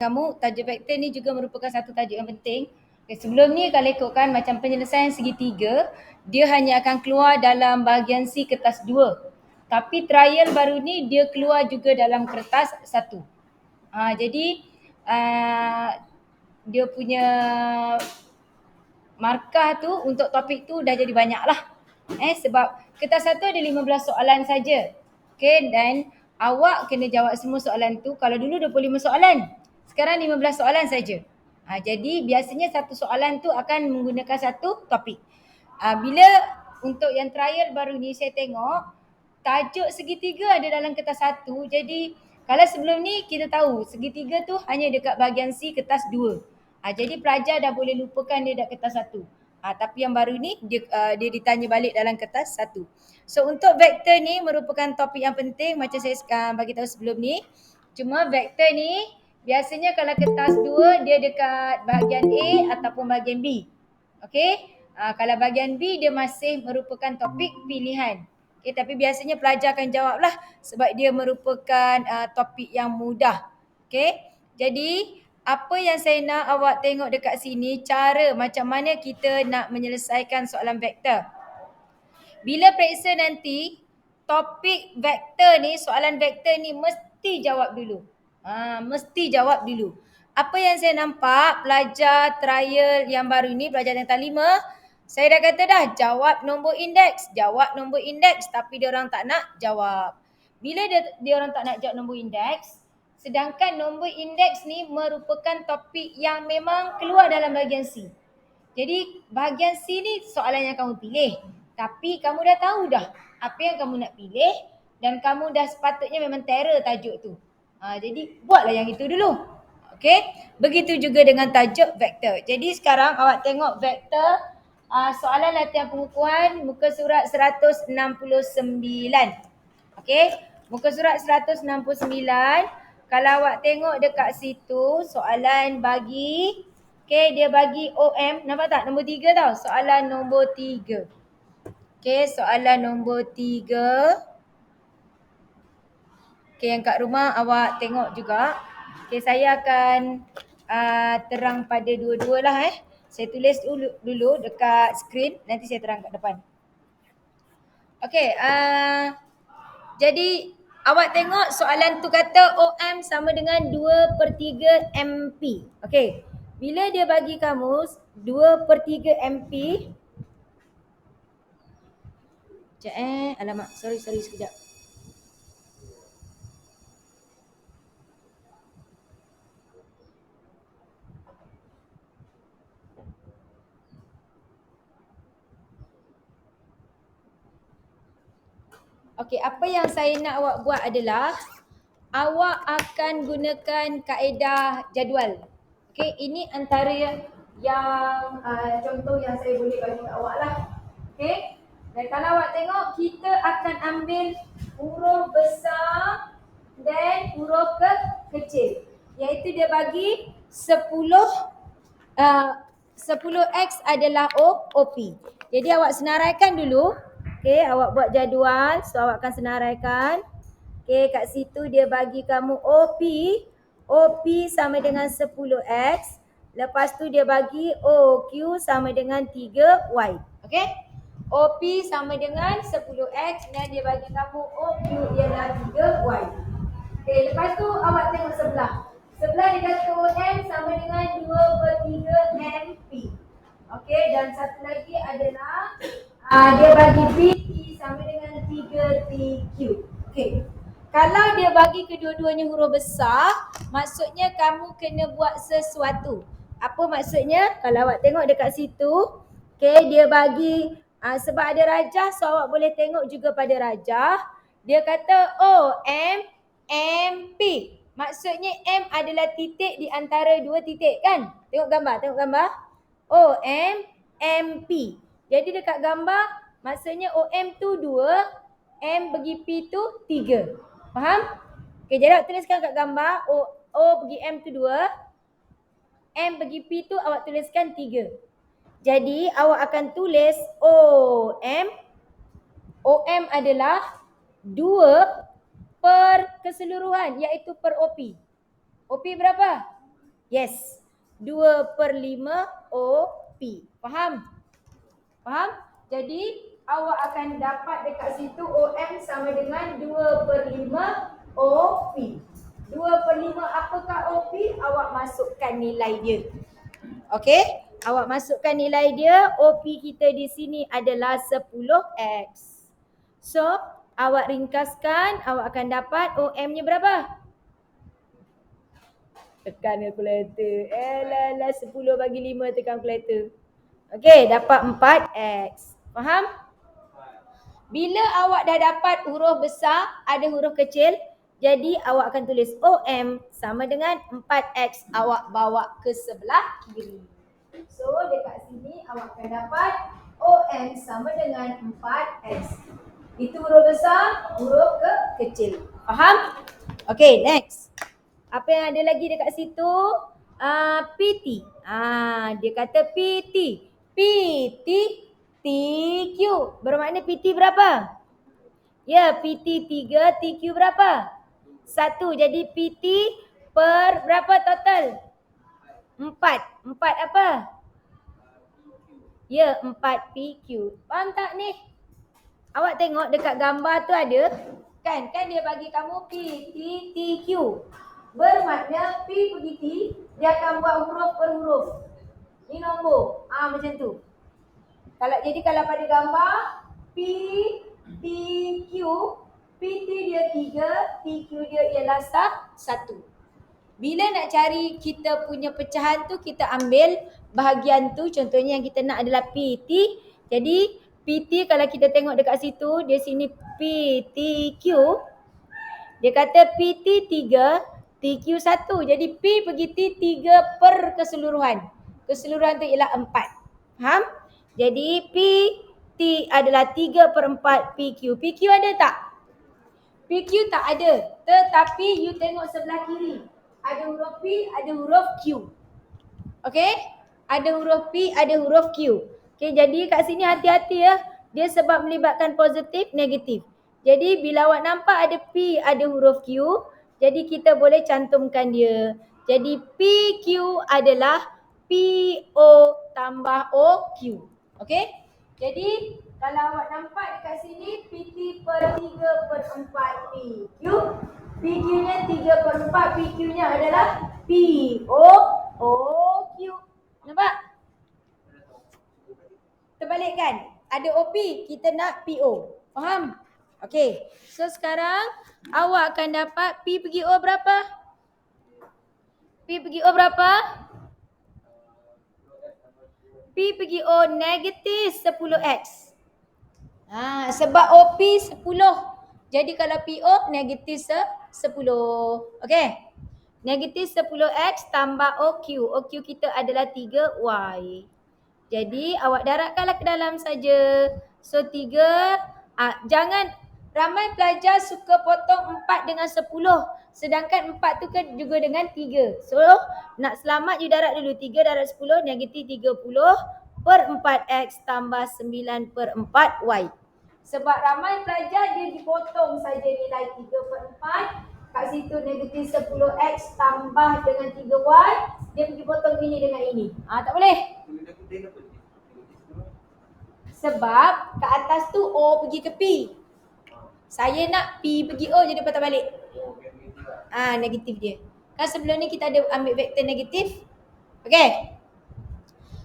Kamu tajuk vektor ni juga merupakan satu tajuk yang penting. Okay, sebelum ni kalau ikutkan macam penyelesaian segitiga, dia hanya akan keluar dalam bahagian C kertas 2. Tapi trial baru ni dia keluar juga dalam kertas 1. Jadi dia punya markah tu untuk topik tu dah jadi banyak lah. Sebab kertas 1 ada 15 soalan saja. Okay, dan awak kena jawab semua soalan tu. Kalau dulu 25 soalan, sekarang 15 soalan saja. Jadi biasanya satu soalan tu akan menggunakan satu topik. Bila untuk yang trial baru ni saya tengok tajuk segitiga ada dalam kertas 1. Jadi kalau sebelum ni kita tahu segitiga tu hanya dekat bahagian C kertas 2. Jadi pelajar dah boleh lupakan dia dekat kertas 1. Tapi yang baru ni dia ditanya balik dalam kertas 1. So untuk vektor ni merupakan topik yang penting macam saya bagi tahu sebelum ni. Cuma vektor ni biasanya kalau kertas 2 dia dekat bahagian A ataupun bahagian B. Okey? Kalau bahagian B dia masih merupakan topik pilihan. Okay, tapi biasanya pelajar akan jawab lah sebab dia merupakan topik yang mudah. Okay? Jadi apa yang saya nak awak tengok dekat sini, cara macam mana kita nak menyelesaikan soalan vektor. Bila periksa nanti, topik vektor ni, soalan vektor ni mesti jawab dulu. Mesti jawab dulu. Apa yang saya nampak, pelajar trial yang baru ni, pelajar tingkatan 5, saya dah kata dah, jawab nombor indeks. Jawab nombor indeks, tapi dia orang tak nak jawab. Bila dia orang tak nak jawab nombor indeks, sedangkan nombor indeks ni merupakan topik yang memang keluar dalam bahagian C. Jadi bahagian C ni soalan yang kamu pilih. Tapi kamu dah tahu dah apa yang kamu nak pilih dan kamu dah sepatutnya memang terror tajuk tu. Jadi buatlah yang itu dulu. Okey? Begitu juga dengan tajuk vektor. Jadi sekarang awak tengok vektor soalan latihan pengukuhan muka surat 169. Okey? Muka surat 169. Kalau awak tengok dekat situ soalan bagi dia bagi OM. Nampak tak? Nombor 3 tau. Soalan nombor 3. Soalan nombor 3. Yang kat rumah awak tengok juga. Saya akan terang pada dua-dua lah. Saya tulis dulu dekat skrin. Nanti saya terang kat depan. Jadi awak tengok soalan tu kata OM sama dengan 2/3 MP. Bila dia bagi kamu 2/3 MP. Alamak, sorry sekejap. Apa yang saya nak awak buat adalah awak akan gunakan kaedah jadual. Ini antara yang contoh yang saya boleh bagi kat awak lah. Dan kalau awak tengok, kita akan ambil huruf besar dan huruf kecil. Iaitu dia bagi 10x adalah OP. Jadi awak senaraikan dulu. Awak buat jadual. So awak akan senaraikan. Kat situ dia bagi kamu OP. OP sama dengan 10x. Lepas tu dia bagi OQ sama dengan 3y. OP sama dengan 10x dan dia bagi kamu OQ ialah 3y. Lepas tu awak tengok sebelah. Sebelah dia kata OM sama dengan 2/3 MP. Dan satu lagi adalah dia bagi PT sama dengan 3TQ. Kalau dia bagi kedua-duanya huruf besar, maksudnya kamu kena buat sesuatu. Apa maksudnya? Kalau awak tengok dekat situ, dia bagi sebab ada rajah, so awak boleh tengok juga pada rajah. Dia kata OM MP. Maksudnya M adalah titik di antara dua titik kan? Tengok gambar. OM MP. Jadi dekat gambar, maksudnya OM tu 2, M bagi P tu 3. Faham? Jadi awak tuliskan kat gambar, O bagi M tu 2, M bagi P tu awak tuliskan 3. Jadi awak akan tulis OM. OM adalah 2 per keseluruhan iaitu per OP. OP berapa? Yes. 2/5 OP. Faham? Faham? Jadi awak akan dapat dekat situ OM sama dengan 2/5 OP. 2/5 apakah OP? Awak masukkan nilai dia. Okey? Awak masukkan nilai dia. OP kita di sini adalah 10X. So, awak ringkaskan, awak akan dapat OM-nya berapa? Tekan kalkulator. Lah 10 bagi 5 tekan kalkulator. Okey, dapat 4X. Faham? Bila awak dah dapat huruf besar, ada huruf kecil, jadi awak akan tulis OM sama dengan 4X. Awak bawa ke sebelah kiri. So, dekat sini awak akan dapat OM sama dengan 4X. Itu huruf besar, huruf kecil. Faham? Okey, next. Apa yang ada lagi dekat situ? PT. Dia kata PT. PT TQ. Bermakna PT berapa? Ya, PT 3, TQ berapa? 1. Jadi PT per berapa total? 4. 4 apa? Ya, 4 PQ. Faham tak ni? Awak tengok dekat gambar tu ada? Kan dia bagi kamu PT TQ. Bermakna P pergi T, dia akan buat huruf per huruf. Ni nombor. Macam tu. Kalau pada gambar P, T, Q, PT dia 3, TQ dia ialah 1. Bila nak cari kita punya pecahan tu, kita ambil bahagian tu. Contohnya yang kita nak adalah PT. Jadi PT kalau kita tengok dekat situ, dia sini PTQ. Dia kata PT 3, TQ 1. Jadi P pergi T 3 per keseluruhan. Keseluruhan tu ialah 4. Faham? Jadi P T adalah 3/4 PQ. PQ ada tak? PQ tak ada. Tetapi you tengok sebelah kiri. Ada huruf P, ada huruf Q. Okey? Ada huruf P, ada huruf Q. Okey, jadi kat sini hati-hati ya. Dia sebab melibatkan positif, negatif. Jadi bila awak nampak ada P, ada huruf Q, jadi kita boleh cantumkan dia. Jadi PQ adalah PO tambah OQ. Okey? Jadi kalau awak nampak dekat sini PT per 3/4 PQ. PQ-nya 3/4, PQ-nya adalah PO OQ. Nampak? Terbalikkan. Ada OP, kita nak PO. Faham? Okey. So sekarang awak akan dapat P pergi O berapa? P pergi O berapa? P pergi O negatif 10X. Sebab OP 10. Jadi kalau PO negatif 10. Okey. Negatif 10X tambah OQ. OQ kita adalah 3Y. Jadi awak darabkanlah ke dalam saja. So 3. Jangan, ramai pelajar suka potong 4 dengan 10. Sedangkan 4 tu kan juga dengan 3. So nak selamat you darab dulu. 3 darab 10 negatif 30 per 4X tambah 9/4Y. Sebab ramai pelajar dia dipotong saja nilai 3/4. Kat situ negatif 10X tambah dengan 3Y. Dia pergi potong ini dengan ini. Tak boleh. Sebab kat atas tu O pergi ke P. Saya nak P pergi O jadi patah balik. Negatif dia. Kan sebelum ni kita ada ambil vektor negatif. Okey.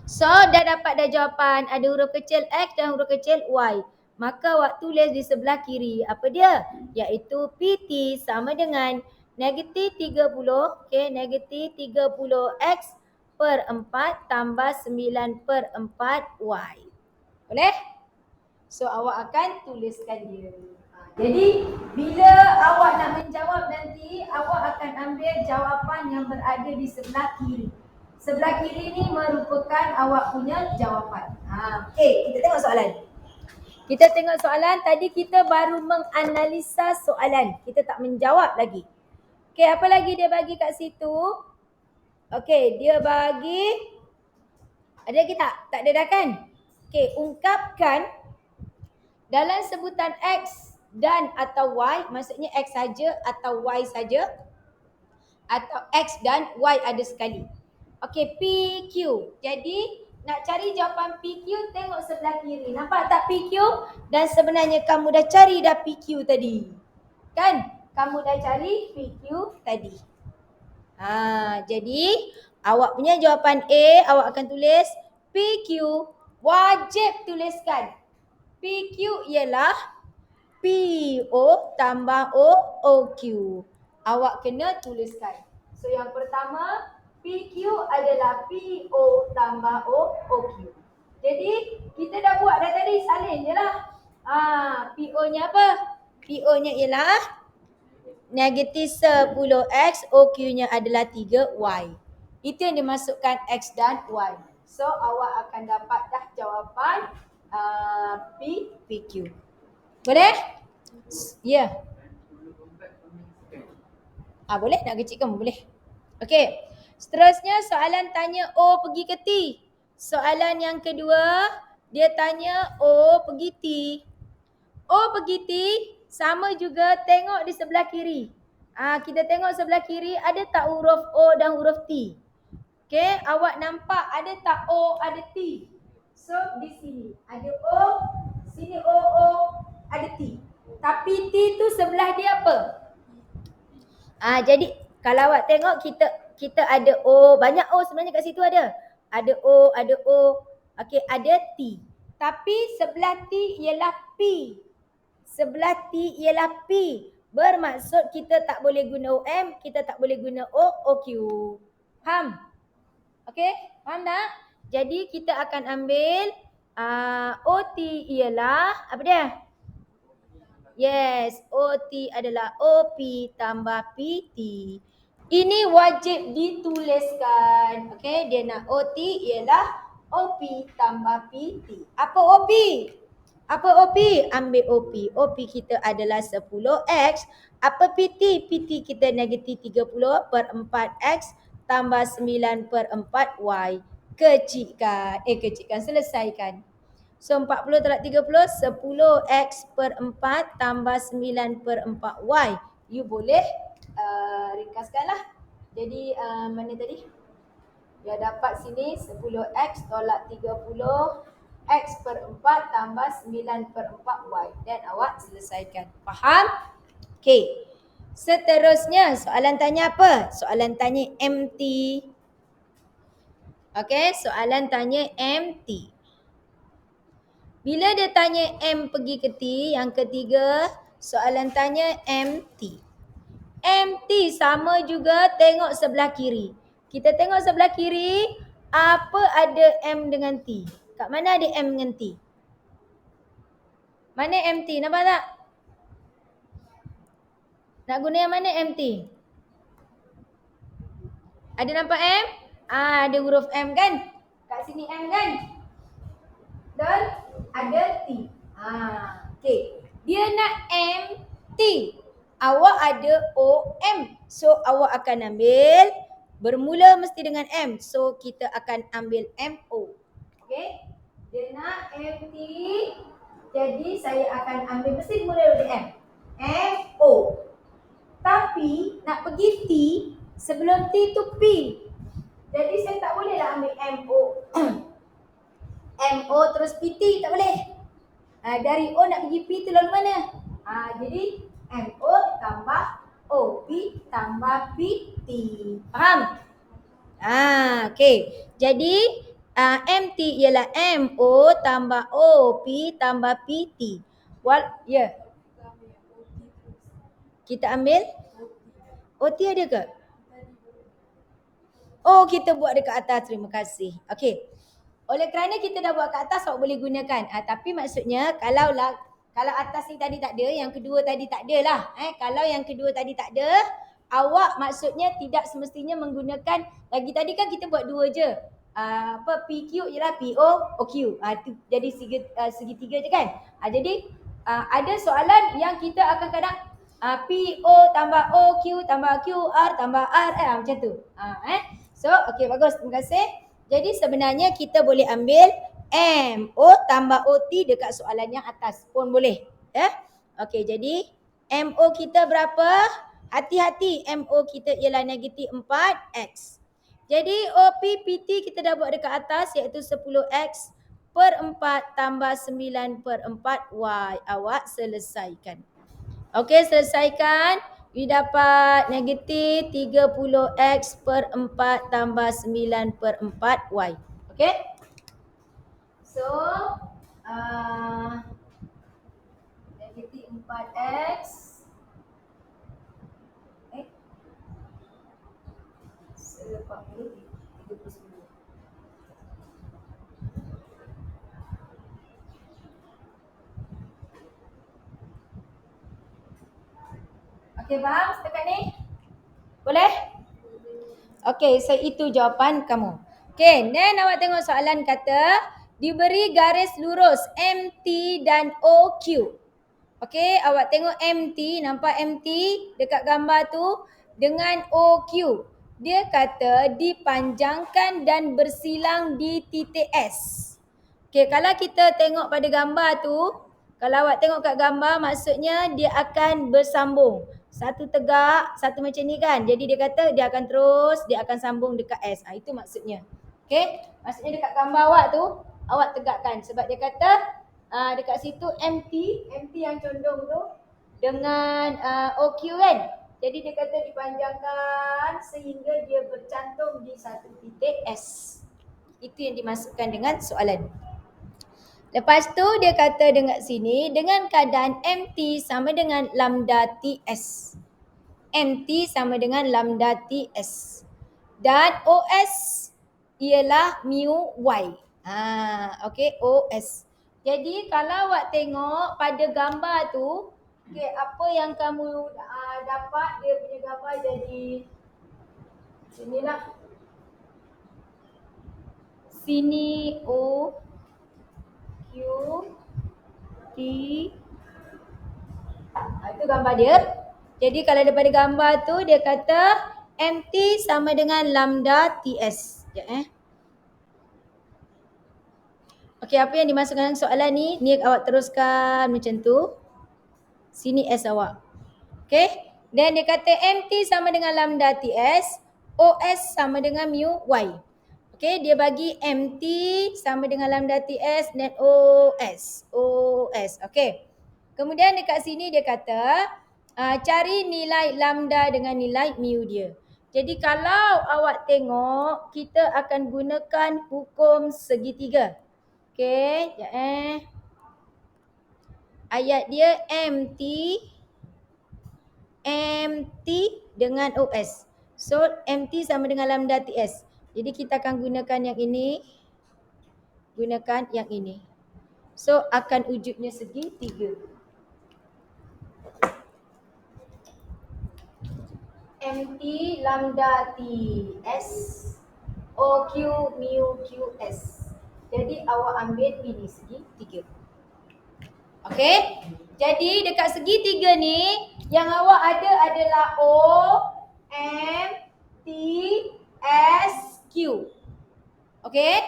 So dah dapat dah jawapan. Ada huruf kecil X dan huruf kecil Y. Maka awak tulis di sebelah kiri. Apa dia? Iaitu PT sama dengan negatif 30. Okay, negatif 30X per 4 tambah 9/4Y. Boleh? So awak akan tuliskan dia. Jadi bila awak nak menjawab nanti, awak akan ambil jawapan yang berada di sebelah kiri. Sebelah kiri ni merupakan awak punya jawapan. Okey, kita tengok soalan. Kita tengok soalan. Tadi kita baru menganalisa soalan. Kita tak menjawab lagi. Okey, apa lagi dia bagi kat situ? Okey, dia bagi, ada lagi tak? Tak ada dah kan? Okey, ungkapkan dalam sebutan X dan atau Y, maksudnya X saja atau Y saja, atau X dan Y ada sekali. Okey, PQ. Jadi nak cari jawapan PQ, tengok sebelah kiri. Nampak tak PQ? Dan sebenarnya kamu dah cari dah PQ tadi. Kan? Kamu dah cari PQ tadi. Jadi awak punya jawapan A, awak akan tulis PQ. Wajib tuliskan. PQ ialah PO tambah OQ. Awak kena tuliskan. So yang pertama, PQ adalah PO tambah OQ. Jadi kita dah buat dah tadi, salin je lah. PO-nya apa? PO-nya ialah negatif 10X, OQ-nya adalah 3Y. Itu yang dimasukkan X dan Y. So awak akan dapat dah jawapan PQ. Boleh? Ya. Boleh nak kecilkan boleh. Okey. Seterusnya soalan tanya O pergi ke T. Soalan yang kedua, dia tanya O pergi T. O pergi T sama juga tengok di sebelah kiri. Kita tengok sebelah kiri ada tak huruf O dan huruf T. Okey, awak nampak ada tak O, ada T. So di sini ada O, sini O, ada T. Tapi T tu sebelah dia apa? Jadi kalau awak tengok kita ada O, banyak O sebenarnya kat situ ada. Ada O, ada O. Okey, ada T. Tapi sebelah T ialah P. Sebelah T ialah P. Bermaksud kita tak boleh guna OM, kita tak boleh guna OQ. Faham? Okey, faham tak? Jadi kita akan ambil OT ialah apa dia? Yes, OT adalah OP tambah PT. Ini wajib dituliskan. Okey, dia nak OT ialah OP tambah PT. Apa OP? Apa OP? Ambil OP. OP kita adalah 10X. Apa PT? PT kita negatif 30 per 4X tambah 9 per 4Y. Kecilkan, selesaikan. So 40 tolak 30, 10X per 4 tambah 9 per 4Y. You boleh ringkaskanlah. Jadi mana tadi? Dia dapat sini 10X tolak 30 X per 4 tambah 9 per 4Y. Dan awak selesaikan. Faham? Okey. Seterusnya soalan tanya apa? Soalan tanya MT. Okey, soalan tanya MT. Bila dia tanya M pergi ke T, yang ketiga, soalan tanya MT. MT sama juga tengok sebelah kiri. Kita tengok sebelah kiri, apa ada M dengan T? Kat mana ada M dengan T? Mana MT? Nampak tak? Nak guna yang mana MT? Ada nampak M? Ada huruf M kan? Kat sini M kan? Dan ada T. Okay. Dia nak MT. Awak ada OM. So awak akan ambil, bermula mesti dengan M. So kita akan ambil MO. Okay. Dia nak MT. Jadi saya akan ambil, mesti bermula dengan M. MO. Tapi nak pergi T, sebelum T tu P. Jadi saya tak boleh lah ambil MO. MO terus PT, tak boleh. Dari O nak pergi P tu lalu mana? Jadi MO tambah OP tambah PT. Faham? Okey. Jadi MT ialah MO tambah OP tambah PT. Kita ambil OT ada ke? Oh, kita buat dekat atas. Terima kasih. Okey. Oleh kerana kita dah buat kat atas, awak boleh gunakan. Tapi maksudnya kalau atas ni tadi tak ada, yang kedua tadi tak ada lah. Kalau yang kedua tadi tak ada, awak maksudnya tidak semestinya menggunakan, lagi tadi kan kita buat dua je. PQ ialah PO, OQ. Jadi segitiga je kan. Jadi ada soalan yang kita akan kadang PO tambah OQ tambah QR tambah R macam tu. So, okey, bagus. Terima kasih. Jadi sebenarnya kita boleh ambil MO tambah OT dekat soalan yang atas pun boleh. Okey, jadi MO kita berapa? Hati-hati, MO kita ialah negatif 4X. Jadi OPPT kita dah buat dekat atas iaitu 10X per 4 tambah 9 per 4Y. Awak selesaikan. Okey, selesaikan. You dapat negatif 30X per 4 tambah 9 per 4Y. Okey? So, negatif 4X. Selepas 39. Okey, faham setakat ni? Boleh? Okey, so itu jawapan kamu. Okey, then awak tengok soalan kata diberi garis lurus MT dan OQ. Okey, awak tengok MT, nampak MT dekat gambar tu dengan OQ. Dia kata dipanjangkan dan bersilang di titik S. Okey, kalau kita tengok pada gambar tu, kalau awak tengok kat gambar maksudnya dia akan bersambung. Satu tegak, satu macam ni kan. Jadi dia kata dia akan terus, dia akan sambung dekat S. Itu maksudnya. Okey, maksudnya dekat gambar awak tu, awak tegakkan. Sebab dia kata dekat situ MT yang condong tu dengan OQ kan. Jadi dia kata dipanjangkan sehingga dia bercantum di satu titik S. Itu yang dimasukkan dengan soalan. Lepas tu dia kata dengan sini dengan keadaan MT sama dengan lambda TS. MT sama dengan lambda TS. Dan OS ialah mu Y. Okey, OS. Jadi kalau awak tengok pada gambar tu, okey, apa yang kamu dapat dia punya gambar jadi sinilah. Sini O Q T. Itu gambar dia. Jadi kalau daripada gambar tu dia kata MT sama dengan lambda TS. Sekejap Okey, apa yang dimasukkan dalam soalan ni? Ni awak teruskan macam tu. Sini S awak. Okey. Dan dia kata MT sama dengan lambda TS. OS sama dengan mu Y. Okey, dia bagi MT sama dengan lambda TS dan OS. OS. Okey. Kemudian dekat sini dia kata cari nilai lambda dengan nilai mu dia. Jadi kalau awak tengok, kita akan gunakan hukum segitiga. Okey, sekejap Ayat dia MT dengan OS. So MT sama dengan lambda TS. Jadi kita akan gunakan yang ini. Gunakan yang ini. So akan wujudnya segitiga. MT lambda TS OQ mu QS. Jadi awak ambil ini segitiga. Okey. Jadi dekat segitiga ni yang awak ada adalah O, M, T, S, Q. Okey.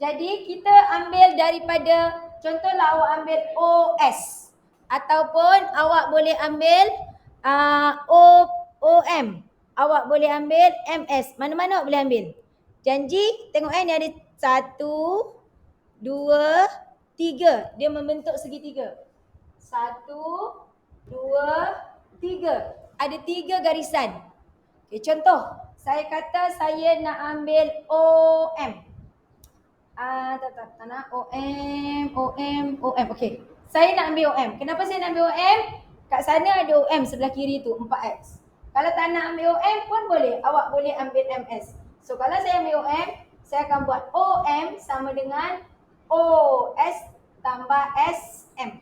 Jadi kita ambil daripada contohlah awak ambil OS ataupun awak boleh ambil OM. Awak boleh ambil MS. Mana-mana awak boleh ambil. Janji tengok ni ada 1, 2, 3. Dia membentuk segitiga. 1, 2, 3. Ada 3 garisan. Okay, contoh. Saya kata saya nak ambil OM. Tak nak. OM. Okey. Saya nak ambil OM. Kenapa saya nak ambil OM? Kat sana ada OM sebelah kiri tu, 4X. Kalau tak nak ambil OM pun boleh. Awak boleh ambil MS. So kalau saya ambil OM, saya akan buat OM sama dengan OS tambah SM.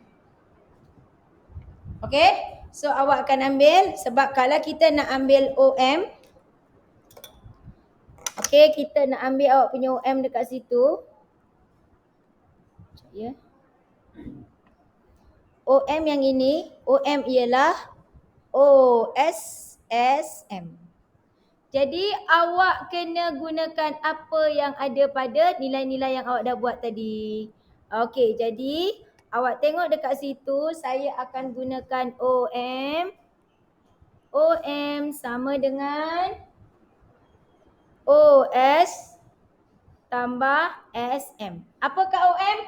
Okey? So awak akan ambil sebab kalau kita nak ambil OM, okey, kita nak ambil awak punya OM dekat situ. Ya. OM yang ini, OM ialah OSSM. Jadi awak kena gunakan apa yang ada pada nilai-nilai yang awak dah buat tadi. Okey, jadi awak tengok dekat situ, saya akan gunakan OM. OM sama dengan OS tambah SM. Apakah OM?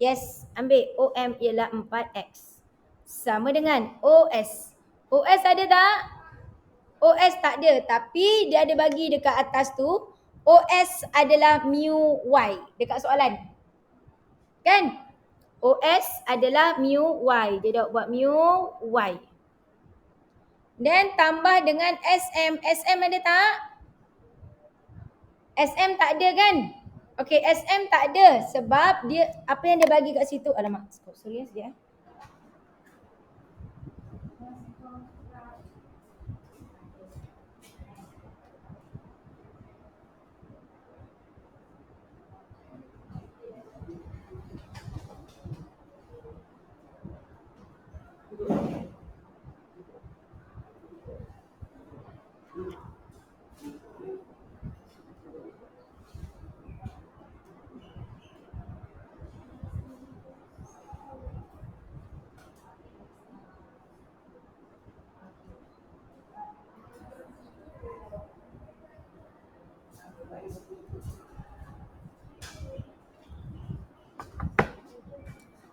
Yes, ambil OM ialah 4X. Sama dengan OS. OS ada tak? OS tak ada, tapi dia ada bagi dekat atas tu. OS adalah mu Y dekat soalan. Kan? OS adalah mu Y. Dia dah buat mu Y. Dan tambah dengan SM. SM ada tak? SM tak ada kan? Okey, SM tak ada sebab dia apa yang dia bagi kat situ. Alamak, sorry sekejap.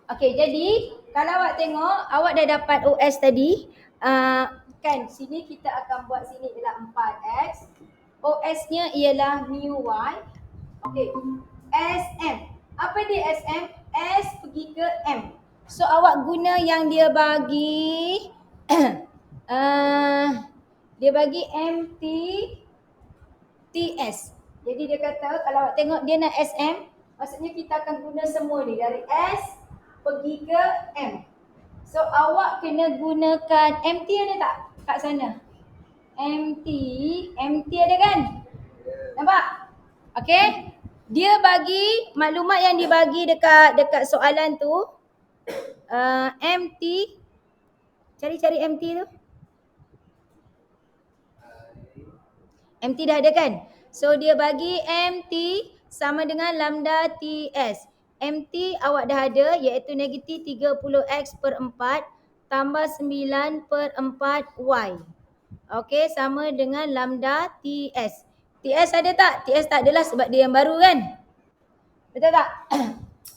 Okey, jadi kalau awak tengok, awak dah dapat OS tadi. Kan, sini kita akan buat sini ialah 4X. OS-nya ialah mu Y. Okey, SM. Apa dia SM? S pergi ke M. So, awak guna yang dia bagi. Dia bagi MT TS. Jadi dia kata kalau awak tengok dia nak SM, maksudnya kita akan guna semua ni dari S pergi ke M. So awak kena gunakan MT ada tak kat sana? MT ada kan? Nampak? Okey. Dia bagi maklumat yang dibagi dekat soalan tu. MT, cari MT tu. MT dah ada kan? So dia bagi MT sama dengan lambda TS. MT awak dah ada iaitu negatif 30X per 4 tambah 9 per 4 Y. Okey, sama dengan lambda TS. TS ada tak? TS tak adalah sebab dia yang baru kan? Betul tak?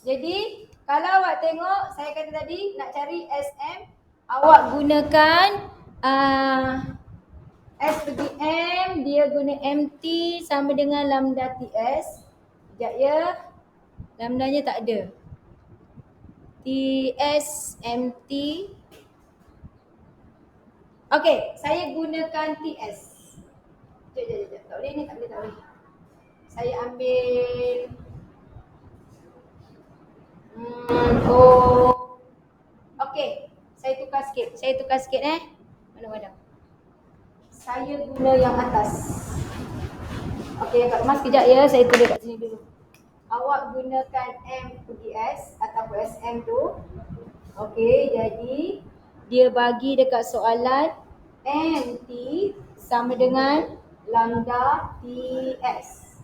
Jadi kalau awak tengok saya kata tadi nak cari SM, awak gunakan S pergi M, dia guna MT sama dengan lambda TS. Sekejap ya. Lambdanya tak ada. TS, MT. Okey, saya gunakan TS. Sekejap. Tak boleh ni, tak boleh. Saya ambil Okey, saya tukar sikit Mana. Saya guna yang atas. Okey, Kak Mas kejap ya, saya tulis kat sini dulu. Awak gunakan M pergi S ataupun SM tu. Okey, jadi dia bagi dekat soalan MT sama dengan lambda TS.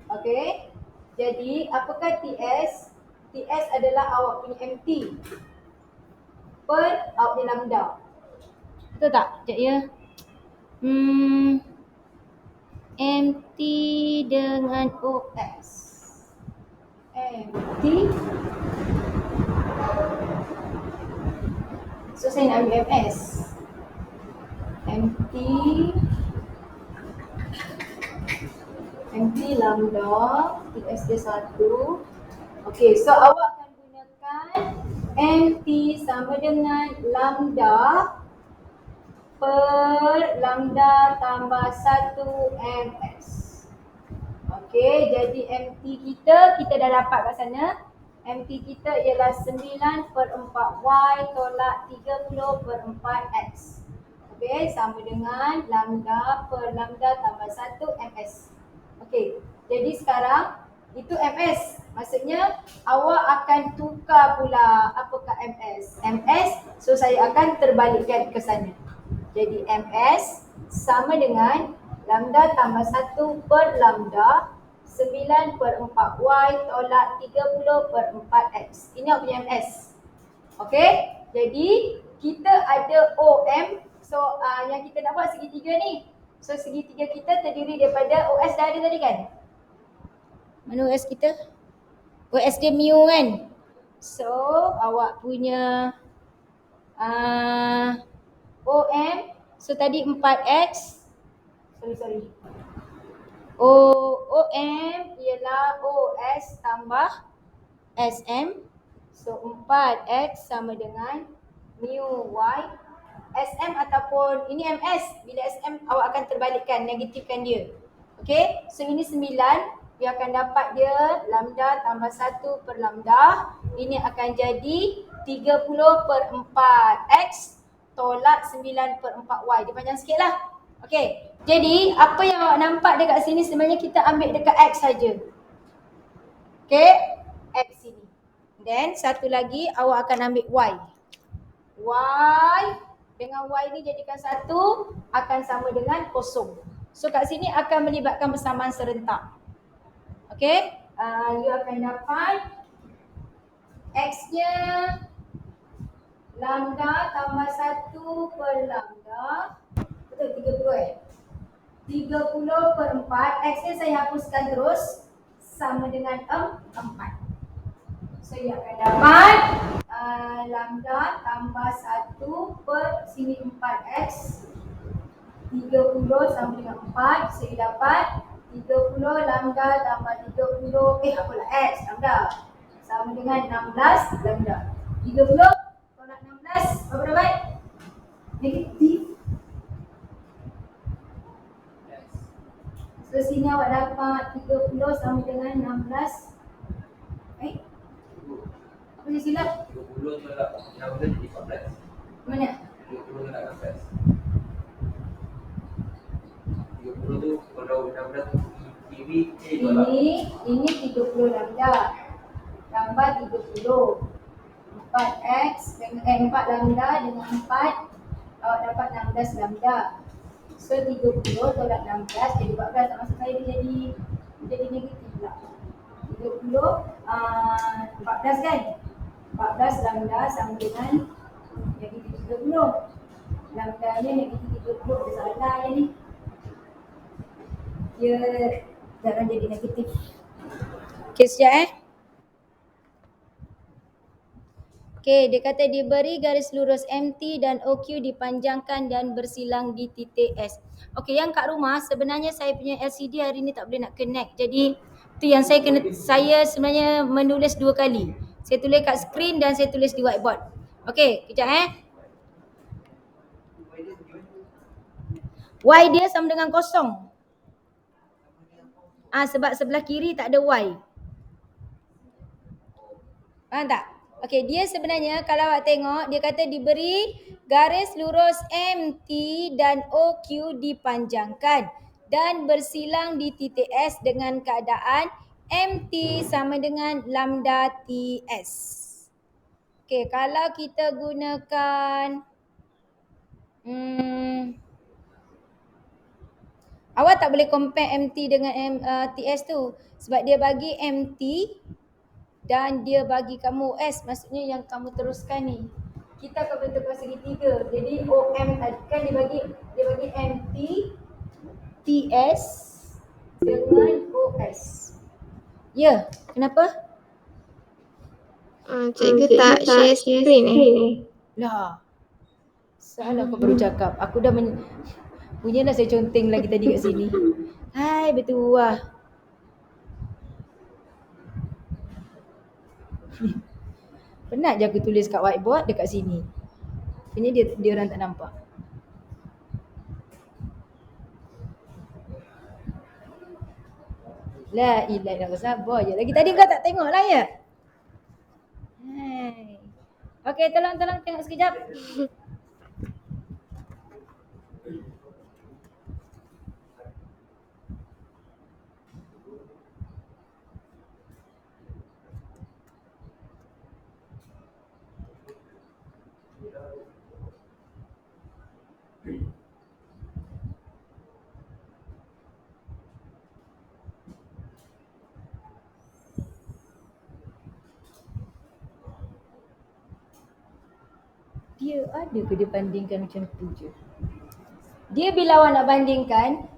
Okey. Jadi apakah TS? TS adalah awak punya MT per awak punya lambda. Betul tak? Sekejap ya. MT dengan OS. MT. So saya nak ambil MS. MT lambda, TS dia 1. Okey, so awak akan gunakan MT sama dengan lambda per lambda tambah 1 MS. Okey, jadi MT kita dah dapat kat sana. MT kita ialah 9 per 4Y tolak 30 per 4X. Okey, sama dengan lambda per lambda tambah 1 MS. Okey, jadi sekarang itu MS. Maksudnya awak akan tukar pula apakah MS. MS, so saya akan terbalikkan ke sana. Jadi MS sama dengan lambda tambah 1 per lambda 9 per 4Y tolak 30 per 4X. Ini apa MS. Okey, jadi kita ada OM. So yang kita nak buat segitiga ni. So segitiga kita terdiri daripada OS dah ada tadi kan? Mana OS kita? OS dia mu kan? So awak punya OM, so tadi 4X, sorry. OM ialah OS tambah SM. So 4X sama dengan mu Y. SM ataupun ini MS. Bila SM awak akan terbalikkan, negatifkan dia. Okay, so ini 9. Dia akan dapat dia lambda tambah 1 per lambda. Ini akan jadi 30 per 4X tolak 9 per 4Y. Dia panjang sikit lah. Okay, jadi apa yang awak nampak dekat sini sebenarnya kita ambil dekat X saja. Okay, X sini. Then satu lagi awak akan ambil Y. Y dengan Y ni jadikan 1 akan sama dengan kosong. So kat sini akan melibatkan persamaan serentak. Okay, you akan dapat X-nya lambda tambah 1 per lambda. Betul 30 per 4. X-nya saya hapuskan terus. Sama dengan 4. So you akan dapat lambda tambah 1 per sini 4X. 30 sama dengan 4. So you dapat 30 lambda tambah 30. Apalah X lambda. Sama dengan 16 lambda. 30 tolak 16. Berapa dapat? Negatif. So sini awak dapat 30 sama dengan 16. Apa dia silap? 20 tolak 16 jadi 14. Mana? 20 tolak 16. 30 tu kalau 16 tu kiri tolak. Ini 30 lambda. Tambah 30. 4X dengan 4 lambda dengan 4 awak dapat 16 lambda. So 30 tolak 16 jadi 14. Tak maksud saya dia jadi negatif pula. 30 14 kan? 14 lambda sama dengan negatif 30. Lambda nya negatif 30. Ada salah je ni. Dia jangan jadi negatif. Okay, sekejap Okay, dia kata diberi garis lurus MT dan OQ dipanjangkan dan bersilang di titik S. Okay, yang kat rumah sebenarnya saya punya LCD hari ni tak boleh nak connect. Jadi tu yang saya sebenarnya menulis 2 kali. Saya tulis kat skrin dan saya tulis di whiteboard. Okay, kejap Y dia sama dengan kosong. Sebab sebelah kiri tak ada Y. Faham tak? Okey, dia sebenarnya kalau awak tengok, dia kata diberi garis lurus MT dan OQ dipanjangkan dan bersilang di titik S dengan keadaan MT sama dengan lambda TS. Okey, kalau kita gunakan awak tak boleh compare MT dengan TS tu sebab dia bagi MT dan dia bagi kamu S, maksudnya yang kamu teruskan ni. Kita akan bentukkan segitiga. Jadi OM tadi kan dia bagi MT TS dengan OS. Ya, kenapa? Cikgu tak share screen Lah. Salah aku baru cakap. Aku dah punyalah saya conteng lagi tadi kat sini. Hai, betul lah. Penat je aku tulis kat whiteboard dekat sini. Ini dia orang tak nampak. La ilaha illallah, sabar je. Lagi tadi kau tak tengok lah ya? Hai. Okey, tolong tengok sekejap. Dia ada ke dia bandingkan macam tu je? Dia bila awak nak bandingkan,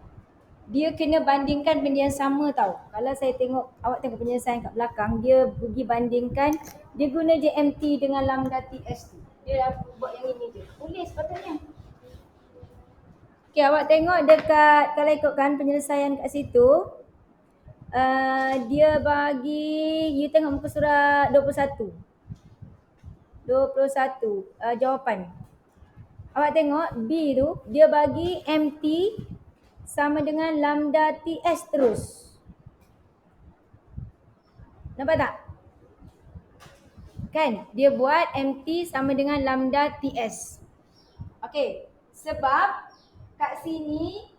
dia kena bandingkan benda yang sama tau. Kalau saya tengok, awak tengok penyelesaian kat belakang, dia pergi bandingkan, dia guna je MT dengan lambda TS tu. Dia dah buat yang ini je. Boleh sepatutnya. Okay, awak tengok dekat, kalau ikutkan penyelesaian kat situ, dia bagi, you tengok muka surat 21. 21 jawapan. Awak tengok B tu, dia bagi MT sama dengan lambda TS terus. Nampak tak? Kan? Dia buat MT sama dengan lambda TS. Okey, sebab kat sini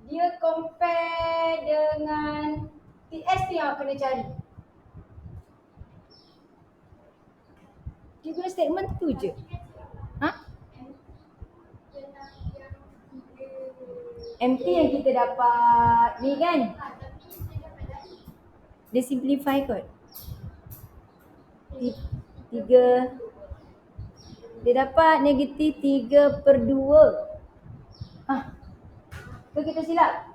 dia compare dengan TS tu yang awak kena cari. Dia guna statement tu je. Ha? MT yang kita dapat ni kan? Dia simplify kot. 3. Dia dapat negatif 3/2. Tu kita silap.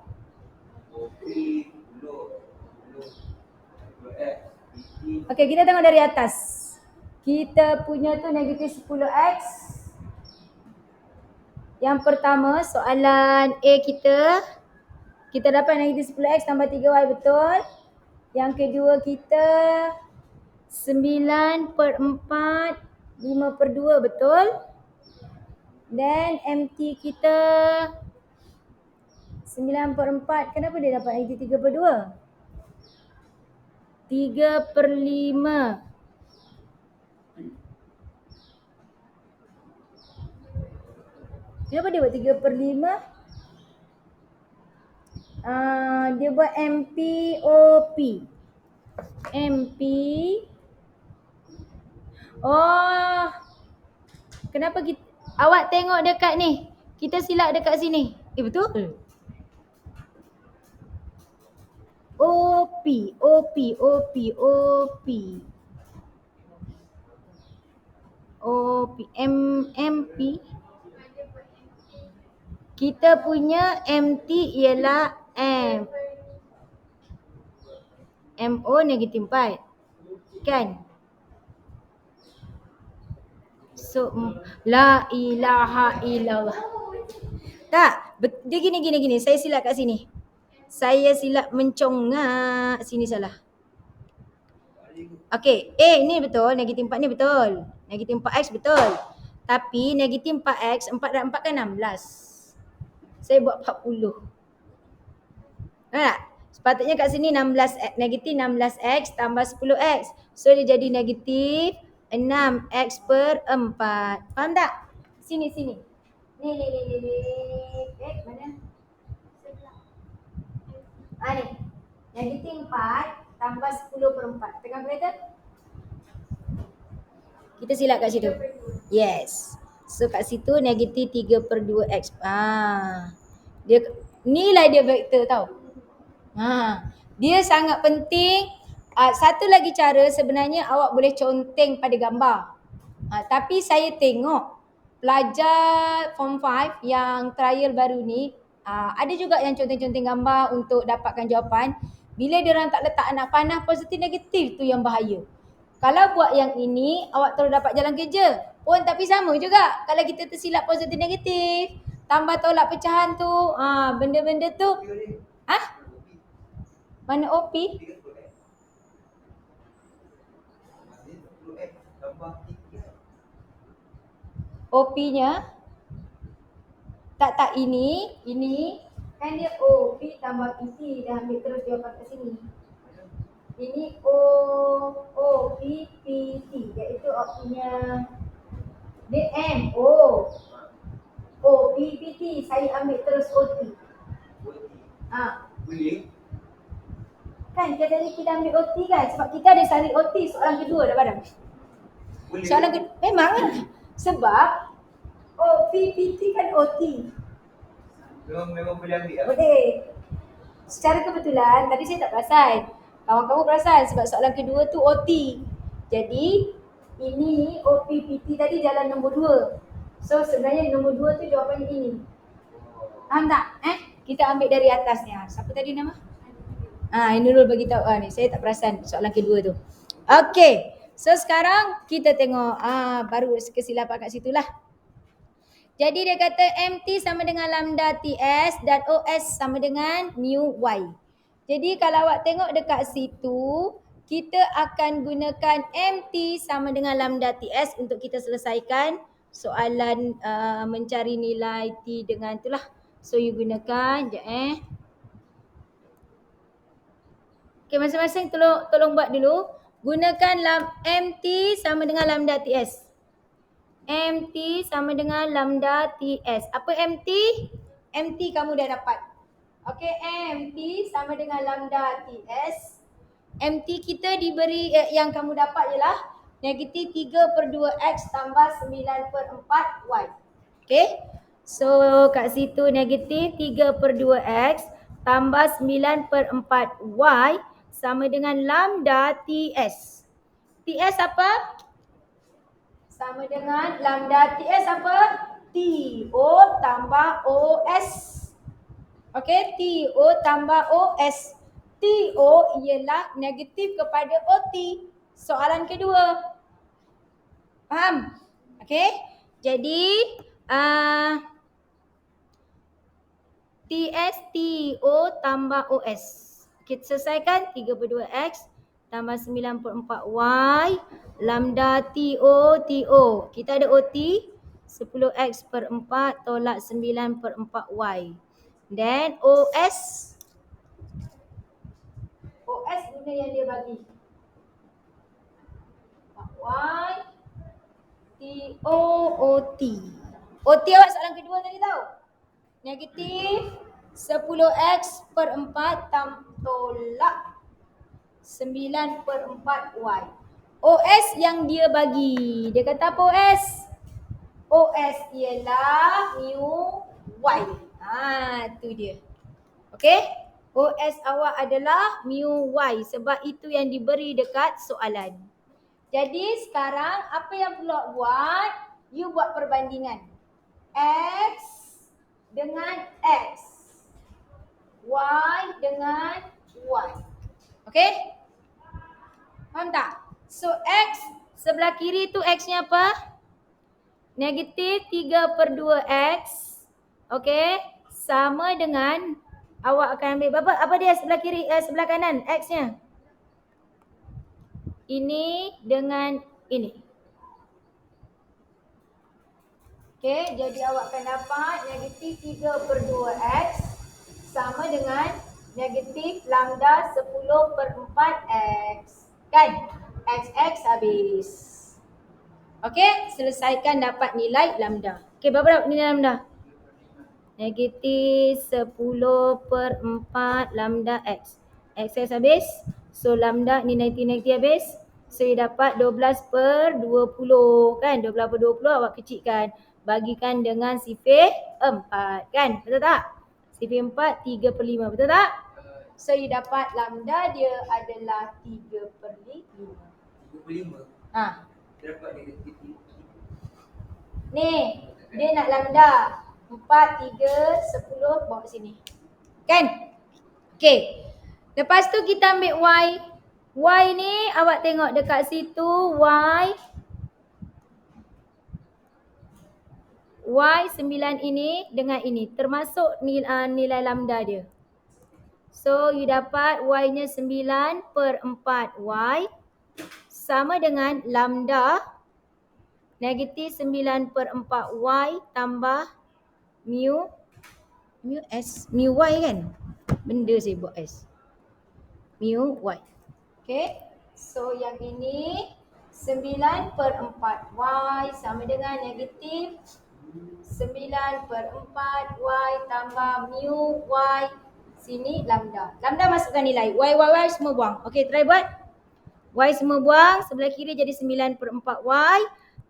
Okey, kita tengok dari atas. Kita punya tu negatif 10x. Yang pertama soalan A kita dapat negatif 10x tambah 3y, betul? Yang kedua kita 9/4 5/2, betul? Dan MT kita 9/4. Kenapa dia dapat negatif 3/2? 3/5. Kenapa dia buat 3/5? Dia buat MPOP. MP. Oh. Kenapa kita, awak tengok dekat ni. Kita silap dekat sini. Betul? OP. MP. Kita punya MT ialah M. MO negatif 4. Kan? So, la ilaha illallah. Tak, dia gini. Saya silap kat sini. Saya silap mencongak. Sini salah. Okey, ni betul, negatif 4 ni betul. Negatif 4x betul. Tapi negatif 4x, 4 dan 4 kan 16. Saya buat 40. Tak? Sepatutnya kat sini 16, negatif 16x tambah 10x. So dia jadi negatif 6x/4. Faham tak? Sini. Ni. Mana? Ni. Negatif 4 tambah 10/4. Tengah kereta? Kita silap kat situ. Yes. So kat situ negatif 3/2x. Dia nilai dia vektor tau. Dia sangat penting. Satu lagi cara sebenarnya awak boleh conteng pada gambar. Tapi saya tengok pelajar form 5 yang trial baru ni, ada juga yang conteng-conteng gambar untuk dapatkan jawapan. Bila dia orang tak letak anak panah positif negatif tu yang bahaya. Kalau buat yang ini, awak terus dapat jalan kerja. Pun tapi sama juga. Kalau kita tersilap positif negatif, tambah tolak pecahan tu, benda-benda tu. Mana OP? OP-nya tak ini kan dia OP tambah PT, dah ambil terus jawapan kat sini. Ini OP PT, iaitu OP-nya dia MO. OP PT, saya ambil terus OT. Boleh? Kan tadi kita ambil OT kan, sebab kita ada cari OT soalan kedua dah padam. Soalan kedua memang lah. Sebab OPPT kan OT. Memang boleh ambil lah. Boleh. Secara kebetulan tadi saya tak perasan. Kawan-kawan perasan sebab soalan kedua tu OT. Jadi ini OPPT tadi jalan nombor 2. So sebenarnya nombor 2 tu jawapannya ini. Faham tak? Kita ambil dari atasnya. Siapa tadi nama? Ini dulu bagi tahu. Ni saya tak perasan soalan kedua tu. Okey. So sekarang kita tengok baru kesilapan kat situlah. Jadi dia kata MT sama dengan lambda TS dan OS sama dengan mu Y. Jadi kalau awak tengok dekat situ, kita akan gunakan MT sama dengan lambda TS untuk kita selesaikan soalan mencari nilai T dengan itulah. So you gunakan, sekejap Okay, masing-masing tolong buat dulu. Gunakan MT sama dengan lambda TS. MT sama dengan lambda TS. Apa MT? MT kamu dah dapat. Okey, MT sama dengan lambda TS. MT kita diberi yang kamu dapat ialah negatif 3/2X tambah 9/4Y. Okey. So kat situ negatif 3/2X tambah 9/4Y sama dengan lambda TS. TS apa? Sama dengan lambda TS apa? TO tambah OS. Okey, TO tambah OS. TO ialah negatif kepada OT. Soalan kedua. Faham? Okey. Jadi TS TO tambah OS. Kita selesaikan 3/2X tambah 9/4Y lambda TO TO. Kita ada OT 10X/4 tolak 9/4Y. Then OS guna yang dia bagi. Y TO OT. OT awak soalan kedua tadi tahu? Negatif 10X/4 tolak 9/4Y. OS yang dia bagi. Dia kata apa OS? OS ialah mu Y. Tu dia. Okey? OS awak adalah mu Y sebab itu yang diberi dekat soalan. Jadi sekarang apa yang perlu awak buat? You buat perbandingan. X dengan X. Y dengan Y. Okey? Faham tak? So X sebelah kiri tu X-nya apa? Negatif 3/2X. Okey? Sama dengan awak akan ambil berapa? Apa dia sebelah kiri sebelah kanan X-nya? Ini dengan ini. Okey, jadi awak akan dapat negatif 3/2X sama dengan negatif lambda 10/4X. Kan? XX habis. Okey, selesaikan dapat nilai lambda. Okey, berapa dapat nilai lambda? Negatif 10/4 lambda X. XX habis. So lambda ni negatif habis. So you dapat 12/20 kan? 12/20 awak kecilkan. Bagikan dengan sifir 4 kan? Betul tak? Sifir 4 3/5 betul tak? So you dapat lambda dia adalah 3/5. 3/5. Dia dapat negatif 3. Ni, dia nak lambda 4, 3, 10 bawa sini. Kan? Okey. Lepas tu kita ambil Y. Y ni awak tengok dekat situ Y 9 ini dengan ini termasuk nilai lambda dia. So you dapat Y-nya 9/4Y sama dengan lambda negatif 9/4Y tambah mu S, mu Y kan? Benda saya buat S. Mu Y. Okay. So yang ini 9/4Y sama dengan negatif 9/4Y tambah mu Y. Sini lambda. Lambda masukkan nilai. Y semua buang. Okay, try buat. Y semua buang. Sebelah kiri jadi 9/4Y.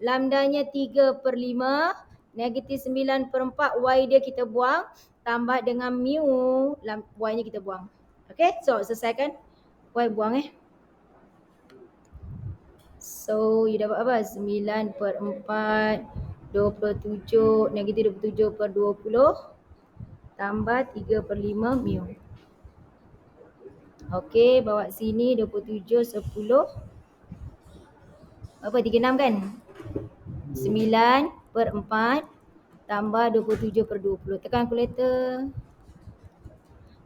Lambdanya 3/5. Negatif 9/4 Y dia kita buang. Tambah dengan mu. Y nya kita buang. Okay, so selesaikan. Y buang So you dapat apa? 9/4 27. Negatif 27/20. tambah 3/5 mu. Okey, bawa sini 27, 10. Berapa? 36 kan? 9/4 tambah 27/20. Tekan kalkulator.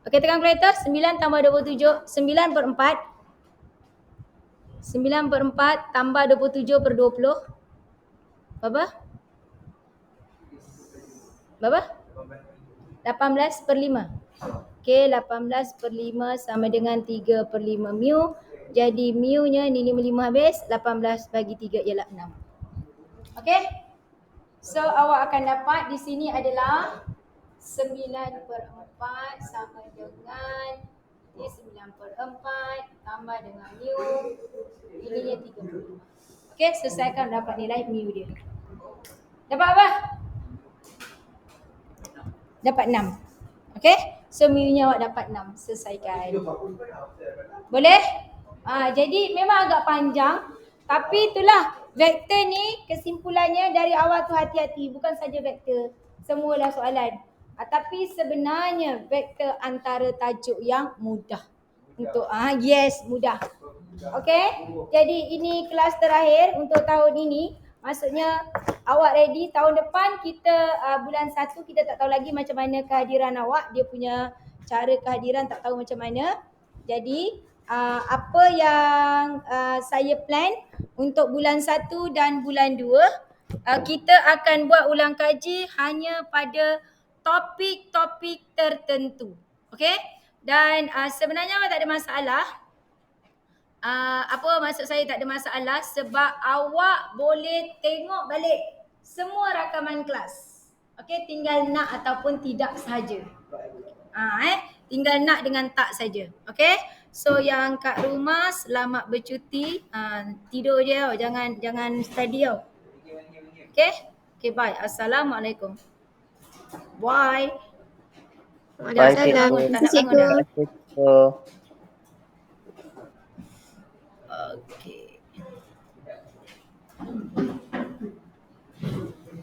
Okey, tekan kalkulator. 9 tambah 27, 9/4. 9/4 tambah 27/20. Berapa? Berapa? 18/5. Okey, 18/5 sama dengan 3/5 mu. Jadi mu-nya ni 55 habis. 18 bagi 3 ialah 6. Okey? So awak akan dapat di sini adalah 9/4 sama dengan 9/4 tambah dengan mu. Ininya 35. Okey, selesaikan dapat nilai mu dia. Dapat apa? Dapat 6. Okey? So mu-nya awak dapat 6. Selesaikan. Boleh? Jadi memang agak panjang, tapi itulah vektor ni kesimpulannya dari awal tu hati-hati, bukan saja vektor, semualah soalan. Tapi sebenarnya vektor antara tajuk yang mudah. Untuk yes, mudah. Okey? Jadi ini kelas terakhir untuk tahun ini. Maksudnya awak ready, tahun depan kita bulan 1 kita tak tahu lagi macam mana kehadiran awak, dia punya cara kehadiran tak tahu macam mana. Jadi apa yang saya plan untuk bulan 1 dan bulan 2, kita akan buat ulang kaji hanya pada topik-topik tertentu. Okey? Dan sebenarnya awak tak ada masalah. Apa maksud saya tak ada masalah? Sebab awak boleh tengok balik semua rakaman kelas. Okey, tinggal nak ataupun tidak sahaja. Tinggal nak dengan tak saja. Okey? So yang kat rumah selamat bercuti. Tidur je tau, jangan study tau. Okey? Okey, bye. Assalamualaikum. Bye. Waalaikumsalam. Tak nak bangun dah. Cikgu.